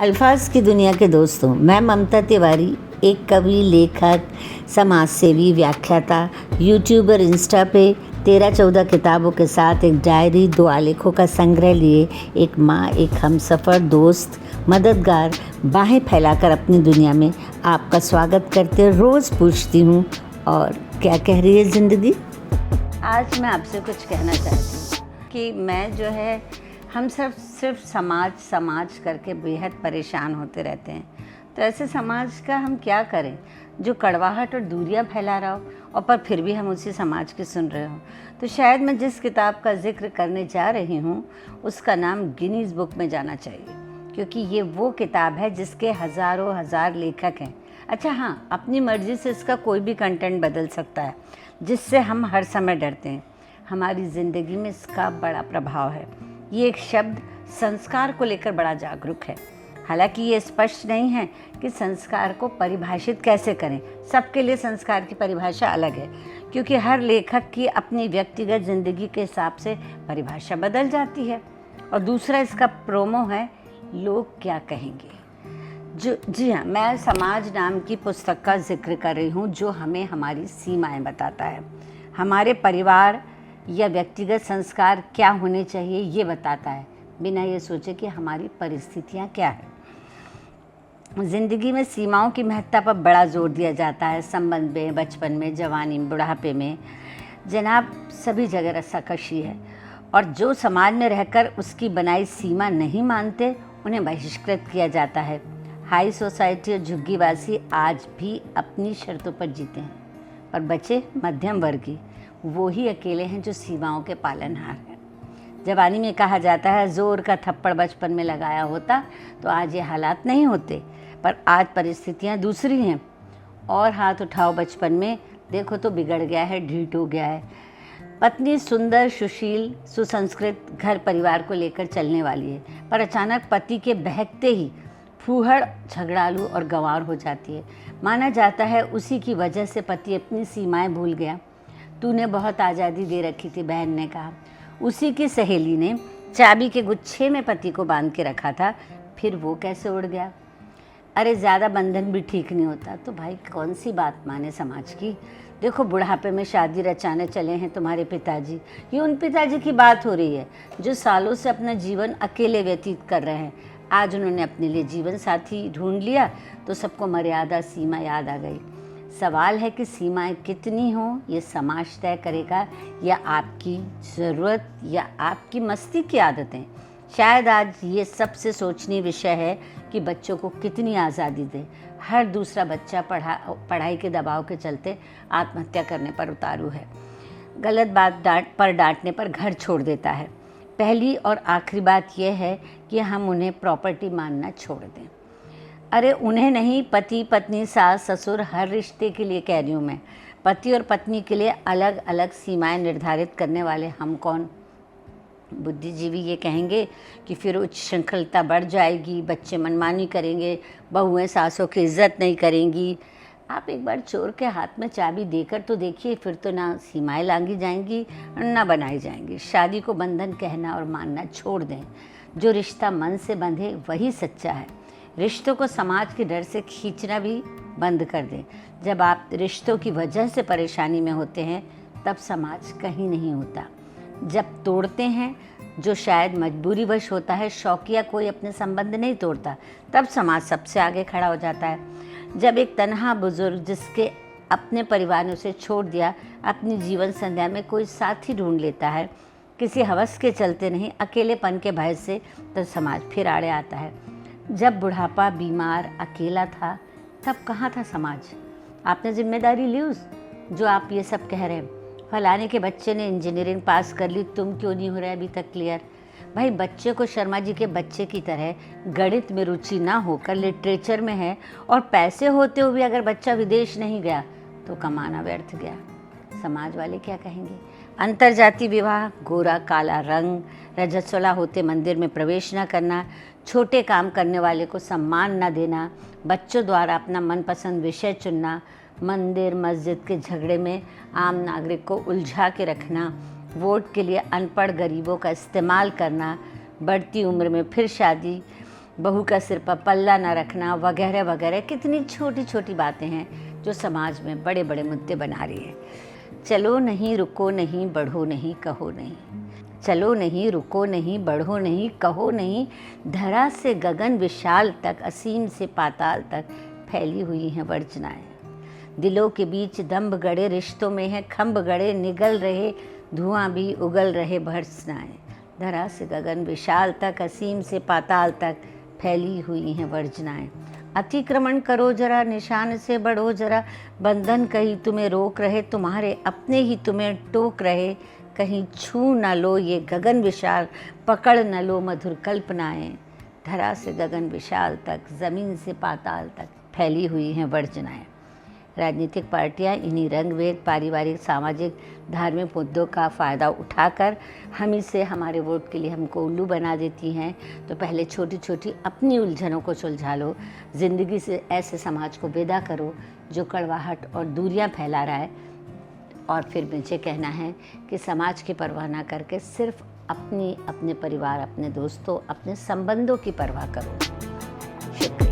अल्फाज की दुनिया के दोस्तों, मैं ममता तिवारी, एक कवि, लेखक, समाज सेवी, व्याख्याता, यूट्यूबर, इंस्टा पे 13-14 किताबों के साथ एक डायरी, 2 आलेखों का संग्रह लिए एक माँ, एक हमसफ़र, दोस्त, मददगार, बाहें फैलाकर अपनी दुनिया में आपका स्वागत करते रोज़ पूछती हूँ, और क्या कह रही है ज़िंदगी। आज मैं आपसे कुछ कहना चाहती हूँ कि मैं जो है हम सब सिर्फ समाज करके बेहद परेशान होते रहते हैं। तो ऐसे समाज का हम क्या करें जो कड़वाहट और दूरियां फैला रहा हो, और पर फिर भी हम उसी समाज की सुन रहे हो। तो शायद मैं जिस किताब का जिक्र करने जा रही हूँ उसका नाम गिनीज़ बुक में जाना चाहिए, क्योंकि ये वो किताब है जिसके हज़ारों हज़ार लेखक हैं। अच्छा हाँ, अपनी मर्ज़ी से इसका कोई भी कंटेंट बदल सकता है, जिससे हम हर समय डरते हैं। हमारी ज़िंदगी में इसका बड़ा प्रभाव है। ये एक शब्द संस्कार को लेकर बड़ा जागरूक है। हालांकि ये स्पष्ट नहीं है कि संस्कार को परिभाषित कैसे करें। सबके लिए संस्कार की परिभाषा अलग है, क्योंकि हर लेखक की अपनी व्यक्तिगत ज़िंदगी के हिसाब से परिभाषा बदल जाती है। और दूसरा इसका प्रोमो है, लोग क्या कहेंगे। जी हाँ, मैं समाज नाम की पुस्तक का जिक्र कर रही हूँ, जो हमें हमारी सीमाएं बताता है। हमारे परिवार या व्यक्तिगत संस्कार क्या होने चाहिए ये बताता है, बिना ये सोचे कि हमारी परिस्थितियाँ क्या है। ज़िंदगी में सीमाओं की महत्ता पर बड़ा जोर दिया जाता है। संबंध में, बचपन में, जवानी में, बुढ़ापे में, जनाब सभी जगह रस्साकशी है। और जो समाज में रहकर उसकी बनाई सीमा नहीं मानते, उन्हें बहिष्कृत किया जाता है। हाई सोसाइटी और झुग्गीवासी आज भी अपनी शर्तों पर जीते हैं, और बचे मध्यम वर्गीय वो ही अकेले हैं जो सीमाओं के पालनहार हैं। जवानी में कहा जाता है, जोर का थप्पड़ बचपन में लगाया होता तो आज ये हालात नहीं होते, पर आज परिस्थितियां दूसरी हैं। और हाथ उठाओ बचपन में, देखो तो बिगड़ गया है, ढीठ हो गया है। पत्नी सुंदर, सुशील, सुसंस्कृत, घर परिवार को लेकर चलने वाली है, पर अचानक पति के बहकते ही फूहड़, झगड़ालू और गंवार हो जाती है। माना जाता है उसी की वजह से पति अपनी सीमाएं भूल गया। तूने बहुत आज़ादी दे रखी थी, बहन ने कहा। उसी की सहेली ने चाबी के गुच्छे में पति को बांध के रखा था, फिर वो कैसे उड़ गया। अरे ज़्यादा बंधन भी ठीक नहीं होता। तो भाई कौन सी बात माने समाज की। देखो, बुढ़ापे में शादी रचाने चले हैं तुम्हारे पिताजी। ये उन पिताजी की बात हो रही है जो सालों से अपना जीवन अकेले व्यतीत कर रहे हैं। आज उन्होंने अपने लिए जीवन साथी ढूंढ लिया तो सबको मर्यादा, सीमा याद आ गई। सवाल है कि सीमाएं कितनी हों ये समाज तय करेगा, या आपकी ज़रूरत या आपकी मस्ती की आदतें। शायद आज ये सबसे सोचनीय विषय है कि बच्चों को कितनी आज़ादी दें। हर दूसरा बच्चा पढ़ाई के दबाव के चलते आत्महत्या करने पर उतारू है। गलत बात डांटने पर घर छोड़ देता है। पहली और आखिरी बात यह है कि हम उन्हें प्रॉपर्टी मानना छोड़ दें। अरे उन्हें नहीं, पति, पत्नी, सास, ससुर, हर रिश्ते के लिए कह रही हूँ मैं। पति और पत्नी के लिए अलग अलग सीमाएं निर्धारित करने वाले हम कौन। बुद्धिजीवी ये कहेंगे कि फिर उच्च श्रृंखलता बढ़ जाएगी, बच्चे मनमानी करेंगे, बहुएं सासों की इज्जत नहीं करेंगी। आप एक बार चोर के हाथ में चाबी देकर तो देखिए, फिर तो ना सीमाएं लांघी जाएंगी ना बनाई जाएंगी। शादी को बंधन कहना और मानना छोड़ दें। जो रिश्ता मन से बंधे वही सच्चा है। रिश्तों को समाज के डर से खींचना भी बंद कर दें। जब आप रिश्तों की वजह से परेशानी में होते हैं, तब समाज कहीं नहीं होता। जब तोड़ते हैं, जो शायद मजबूरीवश होता है, शौकिया कोई अपने संबंध नहीं तोड़ता, तब समाज सबसे आगे खड़ा हो जाता है। जब एक तन्हा बुजुर्ग जिसके अपने परिवार ने उसे छोड़ दिया, अपनी जीवन संध्या में कोई साथी ढूंढ लेता है, किसी हवस के चलते नहीं, अकेलेपन के भय से, तो समाज फिर आड़े आता है। जब बुढ़ापा, बीमार, अकेला था, तब कहाँ था समाज। आपने जिम्मेदारी ली जो आप ये सब कह रहे हैं। फलाने के बच्चे ने इंजीनियरिंग पास कर ली, तुम क्यों नहीं हो रहे अभी तक क्लियर। भाई बच्चे को शर्मा जी के बच्चे की तरह गणित में रुचि ना होकर लिटरेचर में है, और पैसे होते हुए अगर बच्चा विदेश नहीं गया तो कमाना व्यर्थ गया। समाज वाले क्या कहेंगे। अंतरजातीय विवाह, गोरा काला रंग, रजस्वला होते मंदिर में प्रवेश न करना, छोटे काम करने वाले को सम्मान न देना, बच्चों द्वारा अपना मनपसंद विषय चुनना, मंदिर मस्जिद के झगड़े में आम नागरिक को उलझा के रखना, वोट के लिए अनपढ़ गरीबों का इस्तेमाल करना, बढ़ती उम्र में फिर शादी, बहू का सिर पर पल्ला न रखना वगैरह वगैरह, कितनी छोटी छोटी बातें हैं जो समाज में बड़े बड़े मुद्दे बना रही है। चलो नहीं, रुको नहीं, बढ़ो नहीं, कहो नहीं। चलो नहीं, रुको नहीं, बढ़ो नहीं, कहो नहीं। धरा से गगन विशाल तक, असीम से पाताल तक फैली हुई हैं वर्जनाएं। दिलों के बीच दम्भ गड़े, रिश्तों में है खम्भ गड़े, निगल रहे धुआं भी उगल रहे भर्सनाएं। धरा से गगन विशाल तक, असीम से पाताल तक फैली हुई हैं वर्जनाएं। अतिक्रमण करो जरा, निशान से बढ़ो जरा, बंधन कहीं तुम्हें रोक रहे, तुम्हारे अपने ही तुम्हें टोक रहे। कहीं छू न लो ये गगन विशाल, पकड़ न लो मधुर कल्पनाएं। धरा से गगन विशाल तक, ज़मीन से पाताल तक फैली हुई हैं वर्जनाएं। राजनीतिक पार्टियां इन्हीं रंग भेद, पारिवारिक, सामाजिक, धार्मिक मुद्दों का फ़ायदा उठाकर हम इसे हमारे वोट के लिए हमको उल्लू बना देती हैं। तो पहले छोटी छोटी अपनी उलझनों को सुलझा लो, ज़िंदगी से ऐसे समाज को विदा करो जो कड़वाहट और दूरियां फैला रहा है। और फिर मुझे कहना है कि समाज की परवाह ना करके सिर्फ अपने परिवार, अपने दोस्तों, अपने संबंधों की परवाह करो। शुक्रिया।